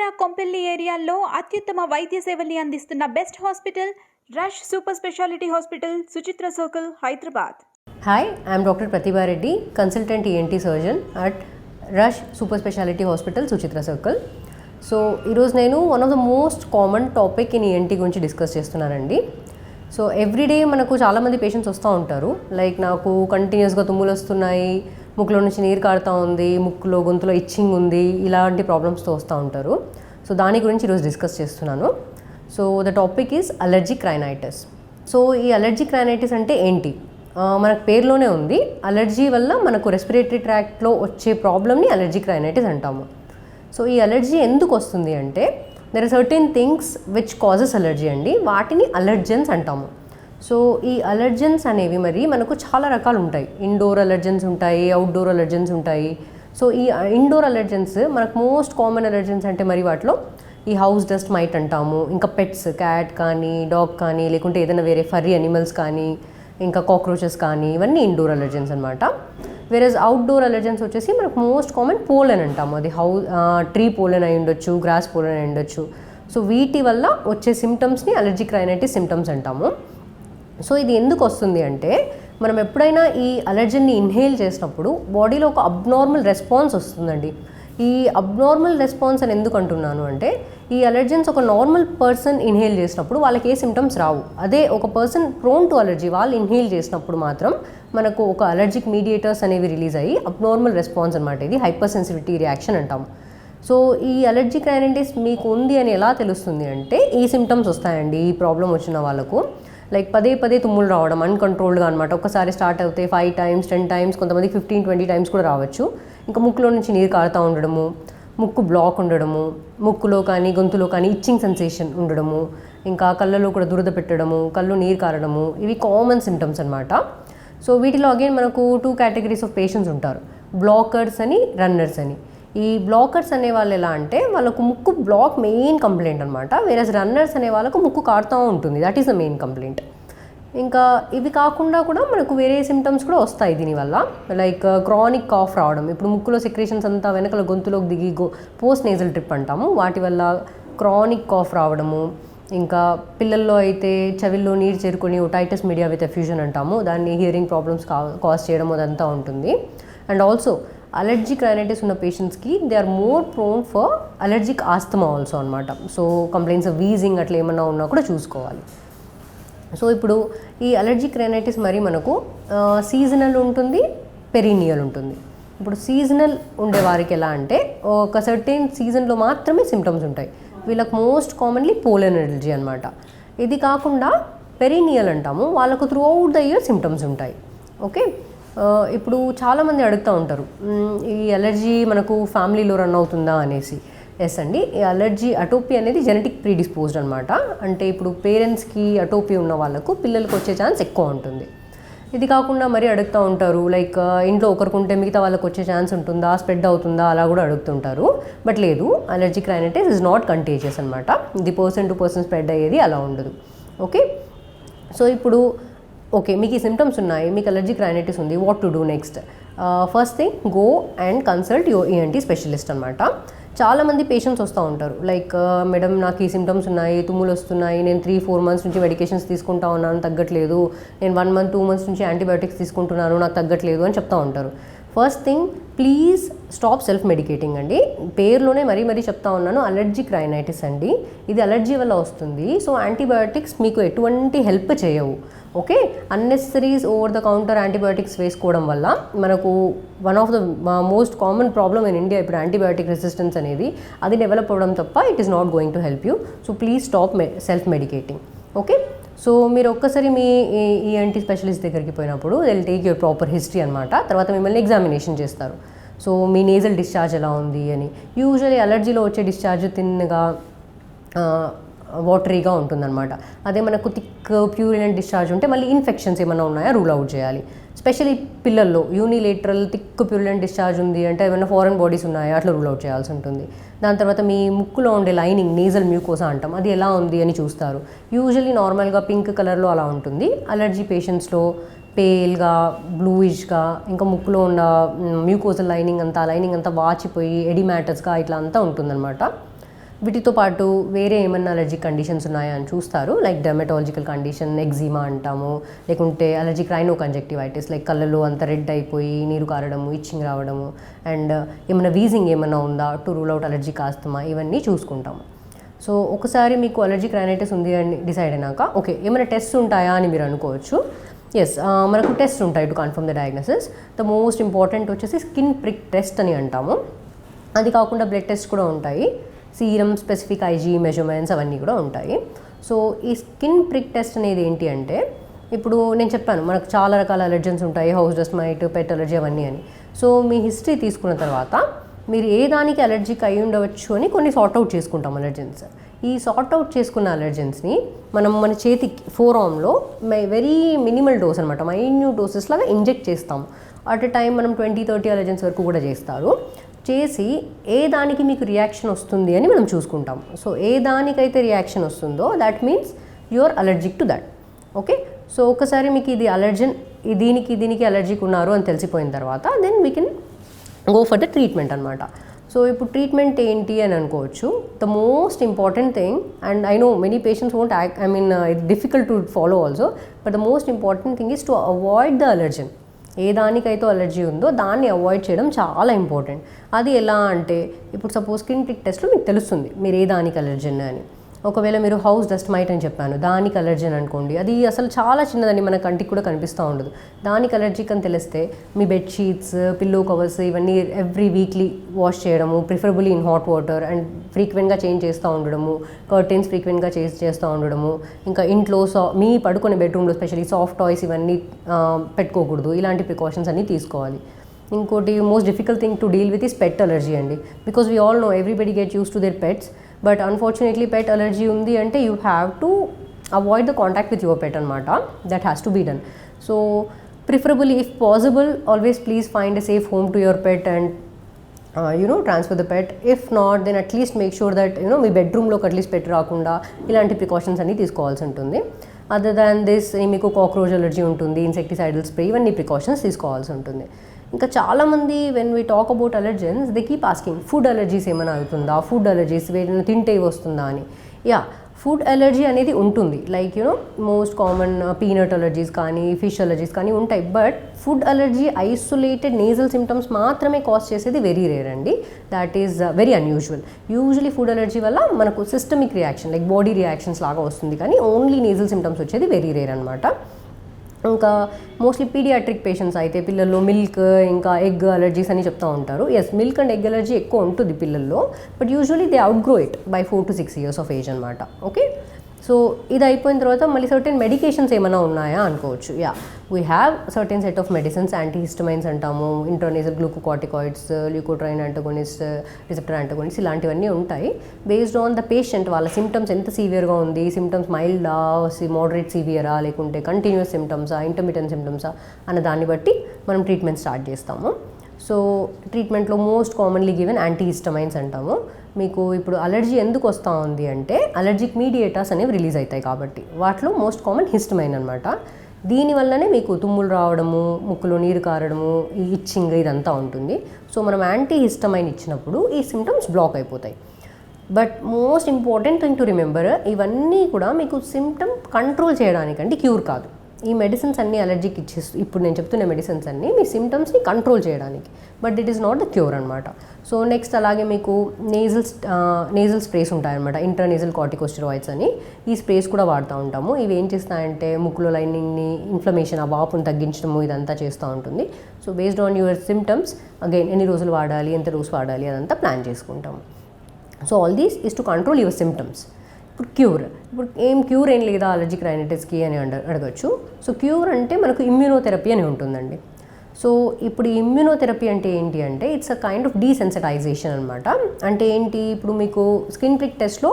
బాంద్రా కొంపెల్లి ఏరియాల్లో అత్యుత్తమ వైద్య సేవల్ని అందిస్తున్న best hospital rush super speciality hospital, Suchitra circle, Hyderabad. Hi, I am Dr. Pratibha Reddy, consultant ENT surgeon at Rush Super Speciality Hospital, Suchitra Circle. So ఈరోజు నేను one of the most common topic in ENT గురించి discuss చేస్తున్నానండి. So everyday మనకు చాలామంది patients వస్తూ ఉంటారు. Like నాకు కంటిన్యూస్గా తుమ్ములు వస్తున్నాయి, ముక్కులో నుంచి నీరు కారుతూ ఉంది, ముక్కులో గొంతులో ఇచ్చింగ్ ఉంది, ఇలాంటి ప్రాబ్లమ్స్తో వస్తూ ఉంటారు. సో దాని గురించి ఈరోజు డిస్కస్ చేస్తున్నాను. So the topic is allergic rhinitis. So ఈ అలర్జిక్ రైనైటిస్ అంటే ఏంటి? మనకు పేరులోనే ఉంది, అలర్జీ వల్ల మనకు రెస్పిరేటరీ ట్రాక్ట్లో వచ్చే ప్రాబ్లమ్ని అలర్జిక్ రైనైటిస్ అంటాము. సో ఈ అలర్జీ ఎందుకు వస్తుంది అంటే there are certain things which causes allergy అండి, వాటిని అలర్జెన్స్ అంటాము. సో ఈ అలర్జెన్స్ అనేవి మరి మనకు చాలా రకాలు ఉంటాయి. ఇండోర్ అలర్జెన్స్ ఉంటాయి, అవుట్డోర్ అలర్జెన్స్ ఉంటాయి. సో ఈ ఇండోర్ అలర్జెన్స్ మనకు మోస్ట్ కామన్ అలర్జెన్స్ అంటే మరి వాటిలో ఈ హౌస్ డస్ట్ మైట్ అంటాము, ఇంకా పెట్స్, క్యాట్ కానీ డాగ్ కానీ లేకుంటే ఏదైనా వేరే ఫర్రీ అనిమల్స్ కానీ ఇంకా కాక్రోచెస్ కానీ, ఇవన్నీ ఇండోర్ అలర్జెన్స్ అనమాట. వేరేజ్ అవుట్డోర్ అలర్జెన్స్ వచ్చేసి మనకు మోస్ట్ కామన్ పోలెన్ అంటాము. అది ట్రీ పోలెన్ అయి ఉండొచ్చు, గ్రాస్ పోలెన్ అయి ఉండొచ్చు. సో వీటి వల్ల వచ్చే సిమ్టమ్స్ని అలర్జిక్ రైనైటిస్ సిమ్టమ్స్ అంటాము. సో ఇది ఎందుకు వస్తుంది అంటే మనం ఎప్పుడైనా ఈ అలర్జీని ఇన్హేల్ చేసినప్పుడు బాడీలో ఒక అబ్నార్మల్ రెస్పాన్స్ వస్తుందండి. ఈ అబ్నార్మల్ రెస్పాన్స్ అని ఎందుకు అంటున్నాను అంటే ఈ అలర్జెన్స్ ఒక నార్మల్ పర్సన్ ఇన్హేల్ చేసినప్పుడు వాళ్ళకి ఏ సిమ్టమ్స్ రావు. అదే ఒక పర్సన్ ప్రోన్ టు అలర్జీ వాళ్ళు ఇన్హేల్ చేసినప్పుడు మాత్రం మనకు ఒక అలర్జిక్ మీడియేటర్స్ అనేవి రిలీజ్ అయ్యి అబ్నార్మల్ రెస్పాన్స్ అనమాట. ఇది హైపర్ సెన్సిటివిటీ రియాక్షన్ అంటాము. సో ఈ అలర్జిక్ రైనైటిస్ మీకు ఉంది అని ఎలా తెలుస్తుంది అంటే ఈ సిమ్టమ్స్ వస్తాయండి ఈ ప్రాబ్లం వచ్చిన వాళ్ళకు. లైక్ పదే పదే తుమ్ములు రావడం అన్కంట్రోల్డ్గా అనమాట. ఒకసారి స్టార్ట్ అవుతే 5 times 10 times, కొంతమంది 15-20 times కూడా రావచ్చు. ఇంకా ముక్కులో నుంచి నీరు కారుతూ ఉండడము, ముక్కు బ్లాక్ ఉండడము, ముక్కులో కానీ గొంతులో కానీ ఇచ్చింగ్ సెన్సేషన్ ఉండడము, ఇంకా కళ్ళలో కూడా దురద పెట్టడము, కళ్ళు నీరు కారడము, ఇవి కామన్ సిమ్టమ్స్ అనమాట. సో వీటిలో అగైన్ మనకు 2 categories ఆఫ్ పేషెంట్స్ ఉంటారు, బ్లాకర్స్ అని, రన్నర్స్ అని. ఈ బ్లాకర్స్ అనే వాళ్ళు ఎలా అంటే వాళ్ళకు ముక్కు బ్లాక్ మెయిన్ కంప్లైంట్ అనమాట. వేరే రన్నర్స్ అనే వాళ్ళకు ముక్కు కారుతూ ఉంటుంది, that is the main complaint. ఇంకా ఇవి కాకుండా కూడా మనకు వేరే సిమ్టమ్స్ కూడా వస్తాయి దీనివల్ల. లైక్ క్రానిక్ కాఫ్ రావడం, ఇప్పుడు ముక్కులో సెక్రేషన్స్ అంతా వెనకల గొంతులోకి దిగి పోస్ట్ నేజల్ ట్రిప్ అంటాము, వాటి వల్ల క్రానిక్ కాఫ్ రావడము. ఇంకా పిల్లల్లో అయితే చెవిల్లో నీరు చేరుకొని ఓటైటిస్ మీడియా విత్ ఎఫ్యూజన్ అంటాము, దాన్ని హియరింగ్ ప్రాబ్లమ్స్ కాజ్ చేయడం అదంతా ఉంటుంది. అండ్ ఆల్సో అలర్జిక్ రైనైటిస్ ఉన్న పేషెంట్స్కి they are more prone for allergic asthma also అనమాట. సో కంప్లైంట్స్ ఆఫ్ వీజింగ్ అట్లా ఏమన్నా ఉన్నా కూడా చూసుకోవాలి. సో ఇప్పుడు ఈ అలర్జిక్ రైనైటిస్ మరి మనకు సీజనల్ ఉంటుంది, పెరీనియల్ ఉంటుంది. ఇప్పుడు సీజనల్ ఉండే వారికి ఎలా అంటే ఒక సర్టెన్ సీజన్లో మాత్రమే సిమ్టమ్స్ ఉంటాయి. వీళ్ళకి మోస్ట్ కామన్లీ పోలెన్ అలర్జీ అనమాట. ఇది కాకుండా పెరీనియల్ అంటాము, వాళ్ళకు through out the year symptoms ఉంటాయి. ఓకే, ఇప్పుడు చాలామంది అడుగుతూ ఉంటారు ఈ అలర్జీ మనకు ఫ్యామిలీలో రన్ అవుతుందా అనేసి. ఎస్ అండి, ఈ అలర్జీ అటోపీ అనేది జెనెటిక్ ప్రీడిస్పోజ్డ్ అనమాట. అంటే ఇప్పుడు పేరెంట్స్కి అటోపీ ఉన్న వాళ్ళకు పిల్లలకు వచ్చే ఛాన్స్ ఎక్కువ ఉంటుంది. ఇది కాకుండా మరి అడుగుతూ ఉంటారు లైక్ ఇంట్లో ఒకరికి మిగతా వాళ్ళకి వచ్చే ఛాన్స్ ఉంటుందా, స్ప్రెడ్ అవుతుందా, అలా కూడా అడుగుతుంటారు. బట్ లేదు, allergic rhinitis is not contagious అనమాట. ఇది పర్సన్ టు పర్సన్ స్ప్రెడ్ అయ్యేది అలా ఉండదు. ఓకే, సో ఇప్పుడు ఓకే మీకు ఈ సిమ్టమ్స్ ఉన్నాయి, మీకు అలర్జిక్ రైనైటిస్ ఉంది, what to do next? First thing, go and consult your ENT specialist అనమాట. చాలామంది పేషెంట్స్ వస్తూ ఉంటారు లైక్ మేడం నాకు ఈ సిమ్టమ్స్ ఉన్నాయి, తుమ్ములు వస్తున్నాయి, నేను 3-4 months నుంచి మెడికేషన్స్ తీసుకుంటా ఉన్నాను, తగ్గట్లేదు, నేను 1 month 2 months నుంచి యాంటీబయాటిక్స్ తీసుకుంటున్నాను, నాకు తగ్గట్లేదు అని చెప్తూ ఉంటారు. First thing, please stop self medicating అండి. పేరులోనే మరీ చెప్తా ఉన్నాను, అలర్జిక్ రైనైటిస్ అండి, ఇది అలర్జీ వల్ల వస్తుంది. సో యాంటీబయాటిక్స్ మీకు ఎటువంటి హెల్ప్ చేయవు. Okay, unnecessary over the counter antibiotics వేసుకోవడం వల్ల మనకు one of the most common problem in India ఇప్పుడు యాంటీబయాటిక్ రెసిస్టెన్స్ అనేది, అది డెవలప్ అవ్వడం తప్ప it is not going to help you. So please stop self medicating. Okay, so మీరు ఒక్కసారి మీ ఈఎన్టీ స్పెషలిస్ట్ దగ్గరికి పోయినప్పుడు they will take your proper history అనమాట. తర్వాత మిమ్మల్ని ఎగ్జామినేషన్ చేస్తారు. సో మీ నేజల్ డిశ్చార్జ్ ఎలా ఉంది అని. యూజువల్లీ అలర్జీలో వచ్చే డిశ్చార్జ్ తిన్నగా వాటరీగా ఉంటుందన్నమాట. అదే మనకు థిక్ ప్యూరినెంట్ డిశ్చార్జ్ ఉంటే మళ్ళీ ఇన్ఫెక్షన్స్ ఏమైనా ఉన్నాయా రూల్ అవుట్ చేయాలి. స్పెషల్లీ పిల్లల్లో యూనిలేటరల్ థిక్ ప్యూరినెంట్ డిశ్చార్జ్ ఉంది అంటే ఏమైనా ఫారెన్ బాడీస్ ఉన్నాయా అట్లా రూల్ అవుట్ చేయాల్సి ఉంటుంది. దాని తర్వాత మీ ముక్కులో ఉండే లైనింగ్ నేజల్ మ్యూకోసా అంటాం, అది ఎలా ఉంది అని చూస్తారు. యూజువల్లీ నార్మల్గా పింక్ కలర్లో అలా ఉంటుంది. అలర్జీ పేషెంట్స్లో పేల్గా, బ్లూయిష్గా, ఇంకా ముక్కులో ఉన్న మ్యూకోజల్ లైనింగ్ అంతా వాచిపోయి ఎడిమాటస్గా ఇట్లా అంతా ఉంటుందన్నమాట. వీటితో పాటు వేరే ఏమన్నా అలర్జిక్ కండిషన్స్ ఉన్నాయా అని చూస్తారు. లైక్ డెర్మటాలజికల్ కండిషన్, ఎగ్జిమా అంటాము, లేకుంటే అలర్జిక్ రైనోకంజక్టివైటిస్, లైక్ కళ్ళలో అంత రెడ్ అయిపోయి నీరు కారడము, ఇచ్చింగ్ రావడము, అండ్ ఏమైనా వీజింగ్ ఏమైనా ఉందా to rule out allergic asthma, ఇవన్నీ చూసుకుంటాము. సో ఒకసారి మీకు అలర్జిక్ రైనైటిస్ ఉంది అని డిసైడ్ అయినాక ఓకే ఏమైనా టెస్ట్ ఉంటాయా అని మీరు అనుకోవచ్చు. ఎస్, మనకు టెస్ట్ ఉంటాయి to confirm the diagnosis. The most important వచ్చేసి స్కిన్ ప్రిక్ టెస్ట్ అని అంటాము. అది కాకుండా బ్లడ్ టెస్ట్ కూడా ఉంటాయి, సీరం, స్పెసిఫిక్ ఐజీ మెజర్మెంట్స్ అవన్నీ కూడా ఉంటాయి. సో ఈ స్కిన్ ప్రిక్ టెస్ట్ అనేది ఏంటి అంటే, ఇప్పుడు నేను చెప్పాను మనకు చాలా రకాల అలర్జెన్స్ ఉంటాయి, హౌస్ డస్ట్ మైట్, పెట్ అలర్జీ అవన్నీ అని. సో మీ హిస్టరీ తీసుకున్న తర్వాత మీరు ఏ దానికి అలర్జిక్ అయి ఉండవచ్చు అని కొన్ని సార్ట్అవుట్ చేసుకుంటాం అలర్జెన్స్. ఈ సార్ట్అవుట్ చేసుకున్న అలర్జెన్స్ని మనం మన చేతికి ఫోర్ ఆర్మ్లో వెరీ మినిమల్ డోస్ అనమాట, మైన్యూట్ డోసెస్ లాగా ఇంజెక్ట్ చేస్తాం. అట్ ఎ టైం మనం 20-30 అలర్జెన్స్ వరకు కూడా చేస్తారు. చేసి ఏ దానికి మీకు రియాక్షన్ వస్తుంది అని మనం చూసుకుంటాం. సో ఏ దానికైతే రియాక్షన్ వస్తుందో that means you are allergic to that. Okay, so ఒకసారి మీకు ఇది అలర్జన్, దీనికి అలర్జిక్ ఉన్నారు అని తెలిసిపోయిన తర్వాత then we can go for the treatment అనమాట. సో ఇప్పుడు ట్రీట్మెంట్ ఏంటి అని అనుకోవచ్చు. The most important thing, and I know many patients won't act, I mean it's difficult to follow also, but the most important thing is to avoid the allergen. ఏ దానికైతే allergy ఉందో దాన్ని avoid చేయడం చాలా important. అది ఎలా అంటే, ఇప్పుడు సపోజ్ స్కిన్ ప్రిక్ టెస్ట్లో మీకు తెలుస్తుంది మీరు ఏ దానికి అలర్జన్ అని. ఒకవేళ మీరు హౌస్ డస్ట్ మైట్ అని చెప్పాను, దానికి అలర్జన్ అనుకోండి, అది అసలు చాలా చిన్నదండి, మన కంటికి కూడా కనిపిస్తూ ఉండదు. దానికి అలర్జిక్ అని తెలిస్తే మీ బెడ్షీట్స్, పిల్లో కవర్స్ ఇవన్నీ ఎవ్రీ వీక్లీ వాష్ చేయడము, preferably in hot water, and ఫ్రీక్వెంట్గా చేంజ్ చేస్తూ ఉండడము, కర్టెన్స్ ఫ్రీక్వెంట్గా చేస్తూ ఉండడము, ఇంకా ఇంట్లో మీ పడుకునే బెడ్రూమ్లో స్పెషల్లీ సాఫ్ట్ టాయ్స్ ఇవన్నీ పెట్టుకోకూడదు. ఇలాంటి ప్రికాషన్స్ అన్నీ తీసుకోవాలి. ఇంకోటి most difficult thing to deal with is pet allergy అండి. Because we all know everybody get used to their pets, but unfortunately pet allergy ఉంది అంటే you have to avoid the contact with your pet అనమాట. That has to be done. So preferably if possible always please find a safe home to your pet and transfer the pet. If not then at least make sure that మీ బెడ్రూమ్లోకి at least పెట్ రాకుండా ఇలాంటి precautions అన్నీ తీసుకోవాల్సి ఉంటుంది. Other than this మీకు cockroach allergy ఉంటుంది, insecticidal spray, ఇవన్నీ precautions తీసుకోవాల్సి ఉంటుంది. ఇంకా చాలామంది when we talk about allergens they keep asking food allergies ఏమైనా అవుతుందా, ఫుడ్ అలర్జీస్ ఏదైనా తింటే వస్తుందా అని. యా, ఫుడ్ అలర్జీ అనేది ఉంటుంది. Like most common peanut allergies కానీ, ఫిష్ అలర్జీస్ కానీ ఉంటాయి. But food allergy isolated nasal symptoms మాత్రమే కాజ్ చేసేది వెరీ రేర్ అండి. That is very unusual. Usually food allergy వల్ల మనకు systemic reaction like body reactions లాగా వస్తుంది, కానీ ఓన్లీ నేజల్ సిమ్టమ్స్ వచ్చేది వెరీ రేర్ అనమాట. ఇంకా మోస్ట్లీ పీడియాట్రిక్ పేషెంట్స్ అయితే పిల్లల్లో మిల్క్ ఇంకా ఎగ్ అలర్జీస్ అని చెప్తూ ఉంటారు. Yes, milk and egg allergy ఎక్కువ ఉంటుంది పిల్లల్లో, but usually they outgrow it by 4 to 6 years of age అనమాట. ఓకే, సో ఇది అయిపోయిన తర్వాత మళ్ళీ సర్టెన్ మెడికేషన్స్ ఏమైనా ఉన్నాయా అనుకోవచ్చు. Yeah, we have certain set of medicines, antihistamines అంటాము, intranasal glucocorticoids, leukotriene antagonist, receptor antagonist, ఇలాంటివన్నీ ఉంటాయి. బేస్డ్ ఆన్ ద పేషెంట్ వాళ్ళ సిమ్టమ్స్ ఎంత సివియర్గా ఉంది, సిమ్టమ్స్ మైల్డా, మోడరేట్ సివియరా, లేకుంటే కంటిన్యూస్ సిమ్టమ్సా, ఇంటర్మిటెంట్ సిమ్టమ్సా అన్న దాన్ని బట్టి మనం ట్రీట్మెంట్ స్టార్ట్ చేస్తాము. సో ట్రీట్మెంట్లో మోస్ట్ కామన్లీ గివెన్ యాంటీహిస్టమైన్స్ అంటాము. మీకు ఇప్పుడు అలర్జీ ఎందుకు వస్తూ ఉంది అంటే అలర్జిక్ మీడియేటర్స్ అనేవి రిలీజ్ అవుతాయి కాబట్టి, వాటిలో మోస్ట్ కామన్ హిస్టమైన్ అనమాట. దీనివల్లనే మీకు తుమ్ములు రావడము, ముక్కులో నీరు కారడము, ఈ ఇచ్చింగ్ ఇదంతా ఉంటుంది. సో మనం యాంటీహిస్టమైన్ ఇచ్చినప్పుడు ఈ సిమ్టమ్స్ బ్లాక్ అయిపోతాయి. But most important thing to remember, ఇవన్నీ కూడా మీకు సిమ్టమ్ కంట్రోల్ చేయడానికంటే క్యూర్ కాదు. ఈ మెడిసిన్స్ అన్నీ అలర్జీకి ఇప్పుడు నేను చెప్తున్న మెడిసిన్స్ అన్నీ మీ సిమ్టమ్స్ని కంట్రోల్ చేయడానికి, but it is not the cure అనమాట. సో నెక్స్ట్ అలాగే మీకు నేజల్ స్ప్రేస్ ఉంటాయన్నమాట, ఇంటర్నేజల్ కార్టికోస్టెరాయిడ్స్ అని. ఈ స్ప్రేస్ కూడా వాడుతూ ఉంటాము. ఇవి ఏం చేస్తాయంటే ముక్కులో లైనింగ్ని, ఇన్ఫ్లమేషన్, ఆ వాపుని తగ్గించడము ఇదంతా చేస్తూ ఉంటుంది. So based on your symptoms again ఎన్ని రోజులు వాడాలి, ఎంత డోస్ వాడాలి అదంతా ప్లాన్ చేసుకుంటాము. So all these is to control your symptoms. ఇప్పుడు క్యూర్ ఏం లేదా అలర్జిక్ రైనైటిస్కి అని అడగచ్చు. సో క్యూర్ అంటే మనకు ఇమ్యూనోథెరపీ అని ఉంటుందండి. సో ఇప్పుడు ఈ ఇమ్యూనోథెరపీ అంటే ఏంటి అంటే it's a kind of desensitisation అనమాట. అంటే ఏంటి, ఇప్పుడు మీకు స్కిన్ ప్రిక్ టెస్ట్లో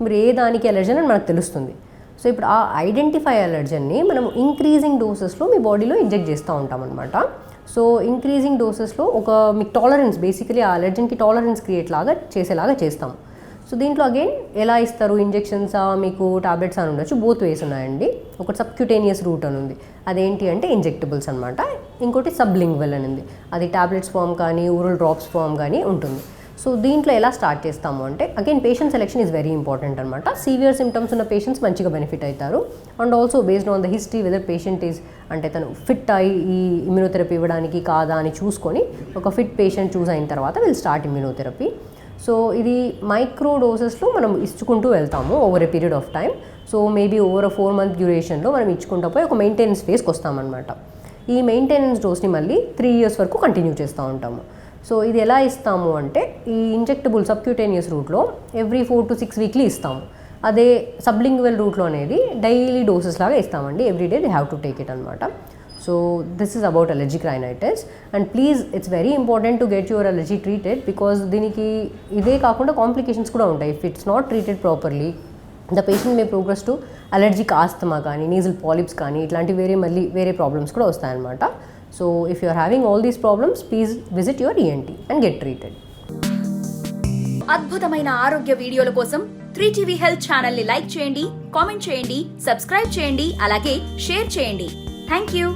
మీరు ఏ దానికి అలర్జన్ అని మనకు తెలుస్తుంది. సో ఇప్పుడు ఆ ఐడెంటిఫై అలర్జన్ని మనం ఇంక్రీజింగ్ డోసెస్లో మీ బాడీలో ఇంజెక్ట్ చేస్తూ ఉంటాం అనమాట. సో ఇంక్రీజింగ్ డోసెస్లో మీకు టాలరెన్స్, బేసికలీ ఆ అలర్జన్కి టాలరెన్స్ క్రియేట్ చేసేలాగా చేస్తాం. సో దీంట్లో అగైన్ ఎలా ఇస్తారు, ఇంజెక్షన్సా మీకు టాబ్లెట్స్ అని ఉండొచ్చు, బోత్ వేస్ ఉన్నాయండి. ఒకటి సబ్క్యూటేనియస్ రూట్ అని ఉంది, అదేంటి అంటే ఇంజెక్టబుల్స్ అనమాట. ఇంకోటి సబ్లింగ్వల్ అని ఉంది, అది టాబ్లెట్స్ ఫామ్ కానీ ఊరల్ డ్రాప్స్ ఫామ్ కానీ ఉంటుంది. సో దీంట్లో ఎలా స్టార్ట్ చేస్తాము అంటే again patient selection is very important అనమాట. సివియర్ సిమ్టమ్స్ ఉన్న పేషెంట్స్ మంచిగా బెనిఫిట్ అవుతారు. And also based on the history whether patient is అంటే తను ఫిట్ అయ్యి ఈ ఇమ్యూనోథెరపీ ఇవ్వడానికి కాదా అని చూసుకొని ఒక ఫిట్ పేషెంట్ చూస్ అయిన తర్వాత విల్ స్టార్ట్ ఇమ్యూనోథెరపీ. సో ఇది మైక్రో డోసెస్లో మనం ఇచ్చుకుంటూ వెళ్తాము over a period of time. So maybe over 4 month డ్యూరేషన్లో మనం ఇచ్చుకుంటూ పోయి ఒక మెయింటెనెన్స్ ఫేస్కి వస్తామన్నమాట. ఈ మెయింటెనెన్స్ డోస్ని మళ్ళీ 3 years వరకు కంటిన్యూ చేస్తూ ఉంటాము. సో ఇది ఎలా ఇస్తాము అంటే ఈ ఇంజెక్టబుల్ సబ్క్యూటేనియస్ రూట్లో ఎవ్రీ 4 to 6 weekly ఇస్తాము. అదే సబ్లింగ్వల్ రూట్లో అనేది డైలీ డోసెస్ లాగా ఇస్తామండి. Everyday they have to take it అనమాట. So this is about allergic rhinitis. And please it's very important to get your allergy treated because దీనికి ఇదే కాకుండా కాంప్లికేషన్స్ కూడా ఉంటాయి. If it's not treated properly the patient may progress to allergic asthma కానీ nasal polyps కానీ ఇట్లాంటి వేరే problems కూడా వస్తాయన్నమాట. So if you are having all these problems please visit your ENT and get treated. అద్భుతమైన ఆరోగ్య వీడియోల కోసం 3TV హెల్త్ ఛానల్ ని లైక్ చేయండి, కామెంట్ చేయండి, సబ్స్క్రైబ్ చేయండి, అలాగే షేర్ చేయండి. Thank you.